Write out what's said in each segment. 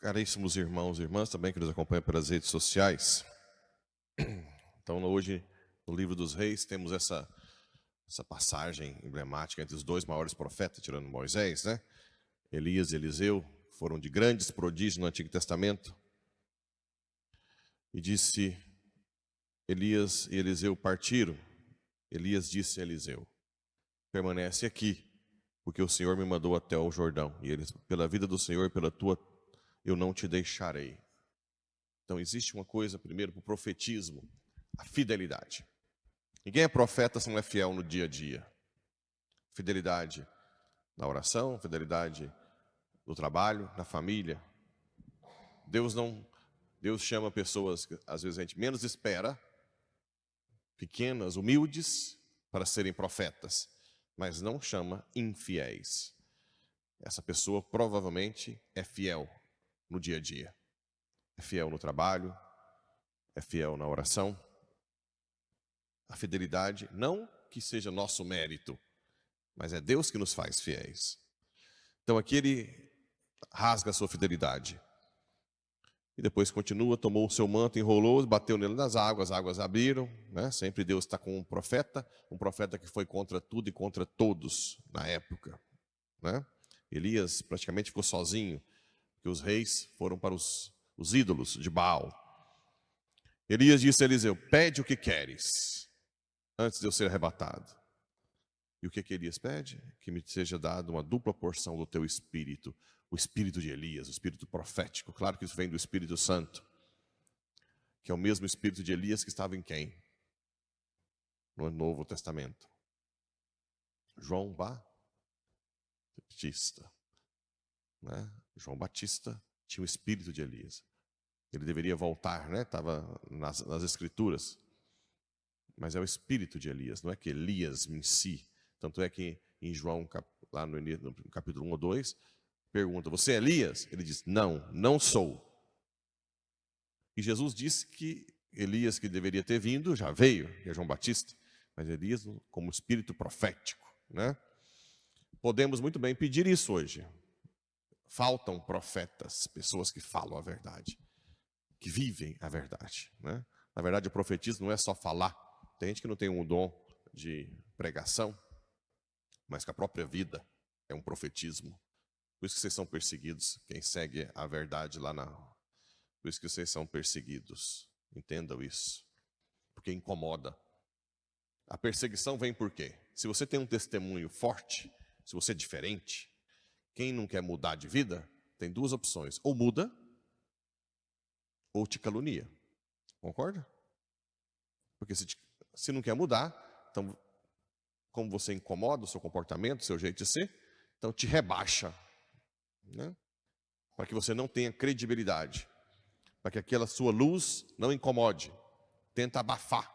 Caríssimos irmãos e irmãs também que nos acompanham pelas redes sociais. Então hoje, no livro dos Reis, temos essa passagem emblemática entre os dois maiores profetas, tirando Moisés, né? Elias e Eliseu foram de grandes prodígios no Antigo Testamento. E disse, Elias e Eliseu partiram. Elias disse a Eliseu, permanece aqui, porque o Senhor me mandou até o Jordão. E eles, pela vida do Senhor e pela tua, eu não te deixarei. Então existe uma coisa, primeiro, para o profetismo, a fidelidade. Ninguém é profeta se não é fiel no dia a dia. Fidelidade na oração, fidelidade no trabalho, na família. Deus chama pessoas que às vezes a gente menos espera, pequenas, humildes, para serem profetas, mas não chama infiéis. Essa pessoa provavelmente é fiel no dia a dia. É fiel no trabalho, é fiel na oração. A fidelidade, não que seja nosso mérito, mas é Deus que nos faz fiéis. Então aqui ele rasga a sua fidelidade. E depois continua, tomou o seu manto, enrolou, bateu nele nas águas, as águas abriram, né? Sempre Deus está com um profeta que foi contra tudo e contra todos na época, né? Elias praticamente ficou sozinho, porque os reis foram para os ídolos de Baal. Elias disse a Eliseu, pede o que queres, antes de eu ser arrebatado. E o que Elias pede? Que me seja dado uma dupla porção do teu espírito, o espírito de Elias, o espírito profético. Claro que isso vem do Espírito Santo, que é o mesmo espírito de Elias que estava em quem? No Novo Testamento. João Batista, né? João Batista tinha o espírito de Elias. Ele deveria voltar, né? Estava nas Escrituras. Mas é o espírito de Elias, não é que Elias em si. Tanto é que em João, lá no capítulo 1 ou 2, pergunta, você é Elias? Ele diz, não, não sou. E Jesus disse que Elias, que deveria ter vindo, já veio, que é João Batista. Mas Elias como espírito profético, né? Podemos muito bem pedir isso hoje. Faltam profetas, pessoas que falam a verdade, que vivem a verdade, né? Na verdade, o profetismo não é só falar. Tem gente que não tem um dom de pregação, mas que a própria vida é um profetismo. Por isso que vocês são perseguidos, quem segue a verdade lá na... Por isso que vocês são perseguidos. Entendam isso. Porque incomoda. A perseguição vem por quê? Se você tem um testemunho forte, se você é diferente, quem não quer mudar de vida, tem duas opções. Ou muda, ou te calunia. Concorda? Porque se não quer mudar, então, como você incomoda o seu comportamento, o seu jeito de ser, então te rebaixa, né? Para que você não tenha credibilidade, para que aquela sua luz não incomode, tenta abafar.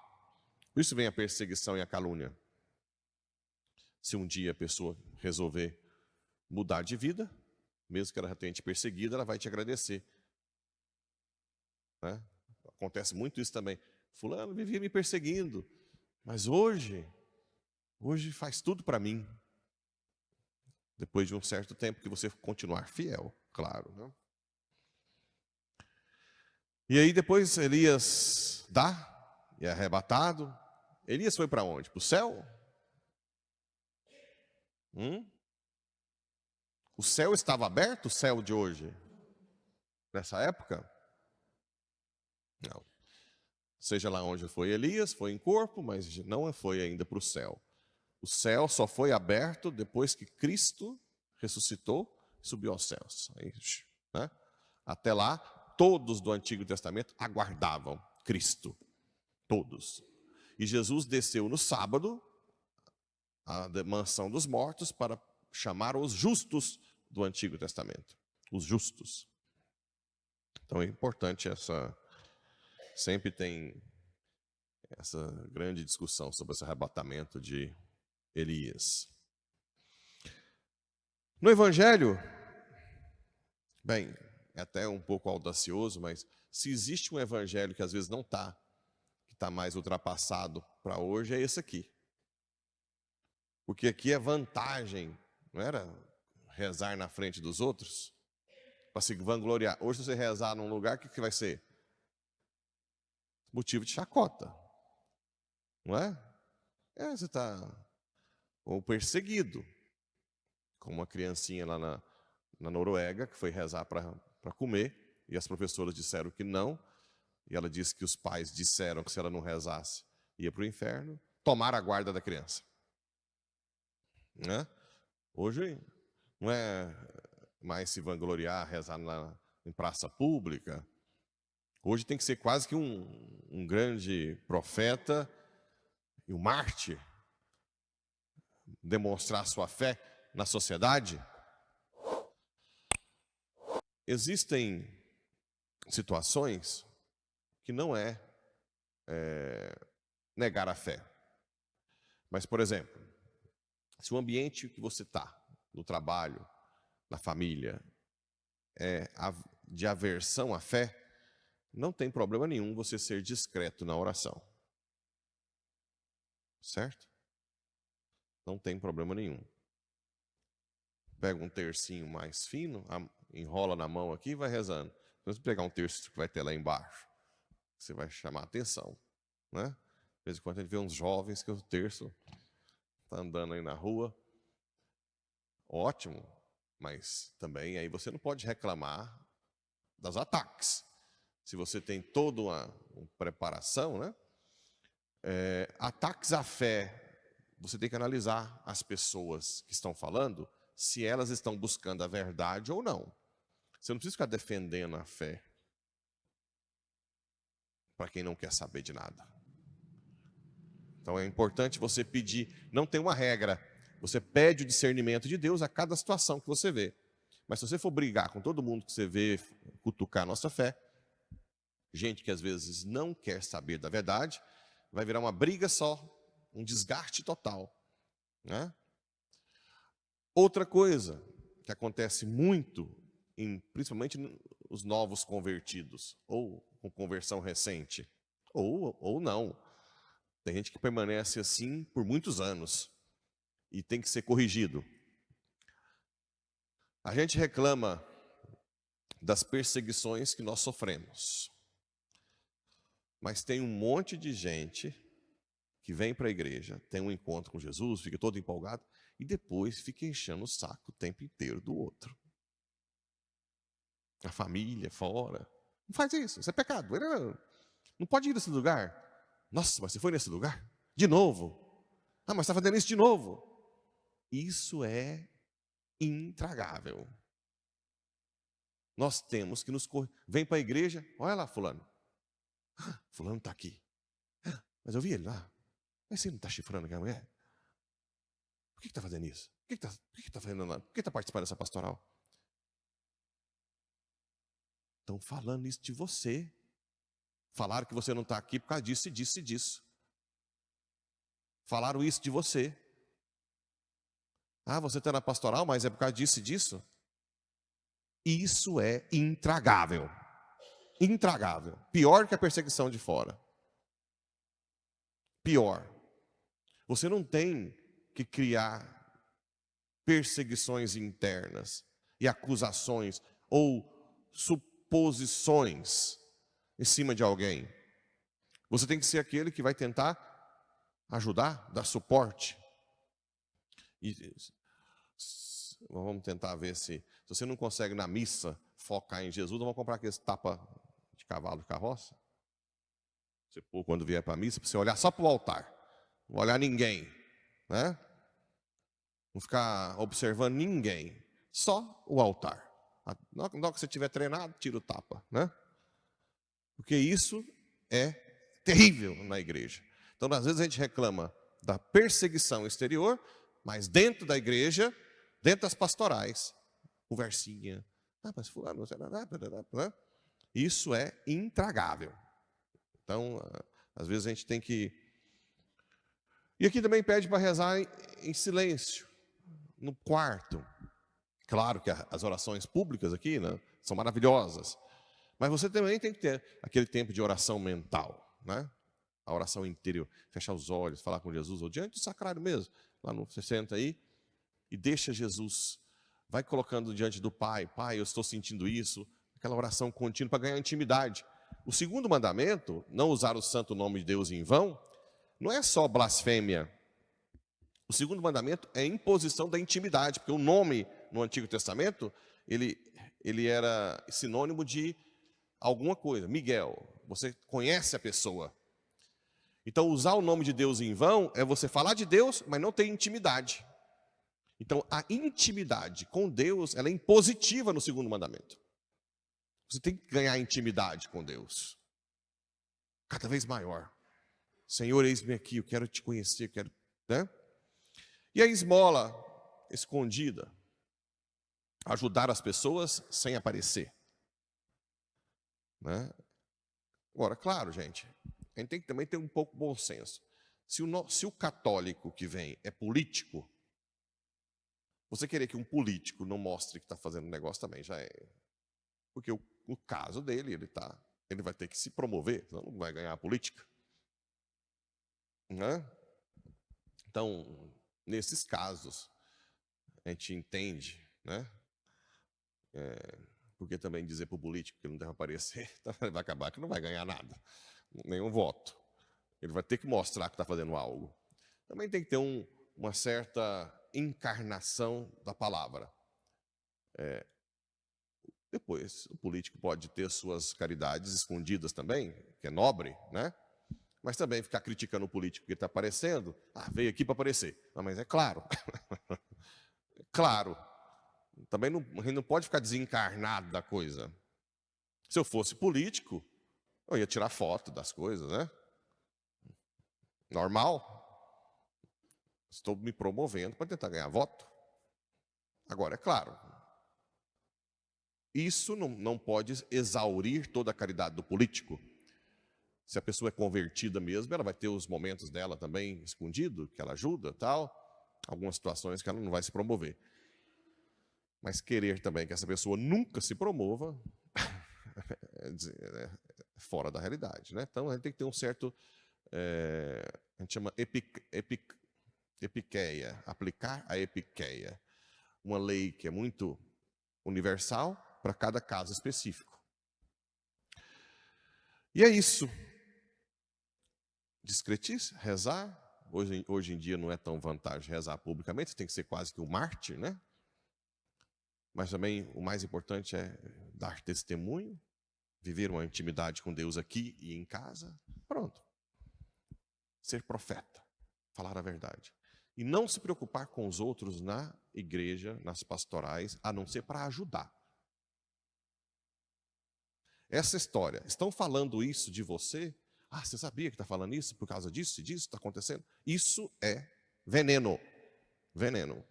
Por isso vem a perseguição e a calúnia. Se um dia a pessoa resolver mudar de vida, mesmo que ela já tenha te perseguido, ela vai te agradecer, né? Acontece muito isso também. Fulano vivia me perseguindo, mas hoje faz tudo para mim. Depois de um certo tempo que você continuar fiel, claro, né? E aí depois Elias é arrebatado. Elias foi para onde? Para o céu? O céu estava aberto, o céu de hoje? Nessa época? Não. Seja lá onde foi Elias, foi em corpo, mas não foi ainda para o céu. O céu só foi aberto depois que Cristo ressuscitou e subiu aos céus. Aí, né? Até lá, todos do Antigo Testamento aguardavam Cristo. Todos. E Jesus desceu no sábado, à mansão dos mortos, para chamar os justos do Antigo Testamento. Os justos. Então é importante sempre tem essa grande discussão sobre esse arrebatamento de Elias. No Evangelho, bem, é até um pouco audacioso, mas se existe um Evangelho que às vezes não está, que está mais ultrapassado para hoje, é esse aqui. Porque aqui é vantagem, não era rezar na frente dos outros? para se vangloriar. Hoje, se você rezar num lugar, o que vai ser? Motivo de chacota. Não é? Você está ou perseguido. Como uma criancinha lá na Noruega, que foi rezar para comer, e as professoras disseram que não, e ela disse que os pais disseram que se ela não rezasse, ia para o inferno, tomaram a guarda da criança. Né? Hoje não é mais se vangloriar, rezar em praça pública. Hoje tem que ser quase que um grande profeta e um mártir, demonstrar sua fé na sociedade. Existem situações que não é negar a fé. Mas, por exemplo, se o ambiente que você está, no trabalho, na família, é de aversão à fé, não tem problema nenhum você ser discreto na oração. Certo? Não tem problema nenhum. Pega um tercinho mais fino, enrola na mão aqui e vai rezando. Se você pegar um terço que vai ter lá embaixo, você vai chamar a atenção. Né? De vez em quando a gente vê uns jovens que o terço está andando aí na rua. Ótimo, mas também aí você não pode reclamar dos ataques. Se você tem toda uma preparação, né? Ataques à fé, você tem que analisar as pessoas que estão falando, se elas estão buscando a verdade ou não. Você não precisa ficar defendendo a fé para quem não quer saber de nada. Então é importante você pedir, não tem uma regra, você pede o discernimento de Deus a cada situação que você vê. Mas se você for brigar com todo mundo que você vê, cutucar a nossa fé, gente que às vezes não quer saber da verdade, vai virar uma briga só, um desgaste total. Né? Outra coisa que acontece muito, principalmente os novos convertidos, ou com conversão recente, ou não. Tem gente que permanece assim por muitos anos e tem que ser corrigido. A gente reclama das perseguições que nós sofremos. Mas tem um monte de gente que vem para a igreja, tem um encontro com Jesus, fica todo empolgado, e depois fica enchendo o saco o tempo inteiro do outro. A família, fora. Não faz isso, isso é pecado. Não pode ir nesse lugar. Nossa, mas você foi nesse lugar? De novo? Ah, mas está fazendo isso de novo. Isso é intragável. Nós temos que nos corrigir. Vem para a igreja, olha lá fulano. Fulano está aqui. Mas eu vi ele lá. Mas você não está chifrando aquela mulher? Por que está fazendo isso? Por que está fazendo nada? Por que está participando dessa pastoral? Estão falando isso de você. Falaram que você não está aqui por causa disso e disso e disso. Falaram isso de você. Ah, você está na pastoral, mas é por causa disso e disso? Isso é intragável. Intragável. Pior que a perseguição de fora. Pior. Você não tem que criar perseguições internas e acusações ou suposições em cima de alguém. Você tem que ser aquele que vai tentar ajudar, dar suporte. E vamos tentar ver se você não consegue na missa focar em Jesus, vamos comprar aqueles tapa de cavalo de carroça. Você pôr quando vier para a missa, para você olhar só para o altar. Não olhar ninguém. Né? Não ficar observando ninguém. Só o altar. Na hora que você estiver treinado, tira o tapa. Né? Porque isso é terrível na igreja. Então, às vezes a gente reclama da perseguição exterior, mas dentro da igreja, dentro das pastorais, o versinho. Mas fulano, né? Isso é intragável. Então, às vezes a gente tem que... E aqui também pede para rezar em silêncio, no quarto. Claro que as orações públicas aqui, né, são maravilhosas. Mas você também tem que ter aquele tempo de oração mental. Né? A oração interior. Fechar os olhos, falar com Jesus, ou diante do sacrário mesmo. Lá no, você senta aí e deixa Jesus Vai colocando diante do Pai. Pai, eu estou sentindo isso. Aquela oração contínua para ganhar intimidade. O segundo mandamento, não usar o santo nome de Deus em vão, não é só blasfêmia. O segundo mandamento é imposição da intimidade, porque o nome no Antigo Testamento, ele era sinônimo de alguma coisa. Miguel, você conhece a pessoa. Então, usar o nome de Deus em vão é você falar de Deus, mas não ter intimidade. Então, a intimidade com Deus, ela é impositiva no segundo mandamento. Você tem que ganhar intimidade com Deus. Cada vez maior. Senhor, eis-me aqui, eu quero te conhecer, quero, né? E a esmola escondida. Ajudar as pessoas sem aparecer. Né? Agora, claro, gente, a gente tem que também ter um pouco de bom senso. Se o católico que vem é político, você querer que um político não mostre que está fazendo um negócio também já é... Porque o caso dele, ele vai ter que se promover, senão não vai ganhar a política. Né? Então, nesses casos, a gente entende, né? Porque também dizer para o político que ele não deve aparecer, vai acabar que não vai ganhar nada, nenhum voto. Ele vai ter que mostrar que está fazendo algo. Também tem que ter uma certa encarnação da palavra. Depois, o político pode ter suas caridades escondidas também, que é nobre, né? Mas também ficar criticando o político que está aparecendo, veio aqui para aparecer. Não, mas é claro. É claro. Também a gente não pode ficar desencarnado da coisa. Se eu fosse político, eu ia tirar foto das coisas, né? Normal. Estou me promovendo para tentar ganhar voto. Agora, é claro, isso não pode exaurir toda a caridade do político. Se a pessoa é convertida mesmo, ela vai ter os momentos dela também escondido, que ela ajuda, tal. Algumas situações que ela não vai se promover. Mas querer também que essa pessoa nunca se promova é fora da realidade, né? Então a gente tem que ter um certo, a gente chama epiqueia, aplicar a epiqueia, uma lei que é muito universal para cada caso específico. E é isso. Discretice, rezar. Hoje em dia não é tão vantagem rezar publicamente, tem que ser quase que um mártir, né? Mas também o mais importante é dar testemunho, viver uma intimidade com Deus aqui e em casa. Pronto. Ser profeta, falar a verdade. E não se preocupar com os outros na igreja, nas pastorais, a não ser para ajudar. Essa história, estão falando isso de você? Você sabia que está falando isso por causa disso e disso está acontecendo? Isso é veneno. Veneno.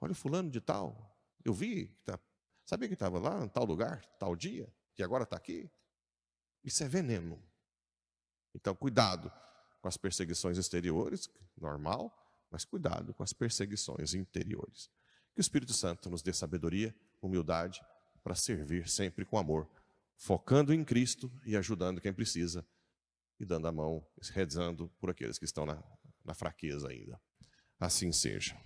Olha o fulano de tal, eu vi, sabia que estava lá em tal lugar, tal dia, que agora está aqui? Isso é veneno. Então, cuidado com as perseguições exteriores, normal, mas cuidado com as perseguições interiores. Que o Espírito Santo nos dê sabedoria, humildade, para servir sempre com amor, focando em Cristo e ajudando quem precisa, e dando a mão, rezando por aqueles que estão na fraqueza ainda. Assim seja.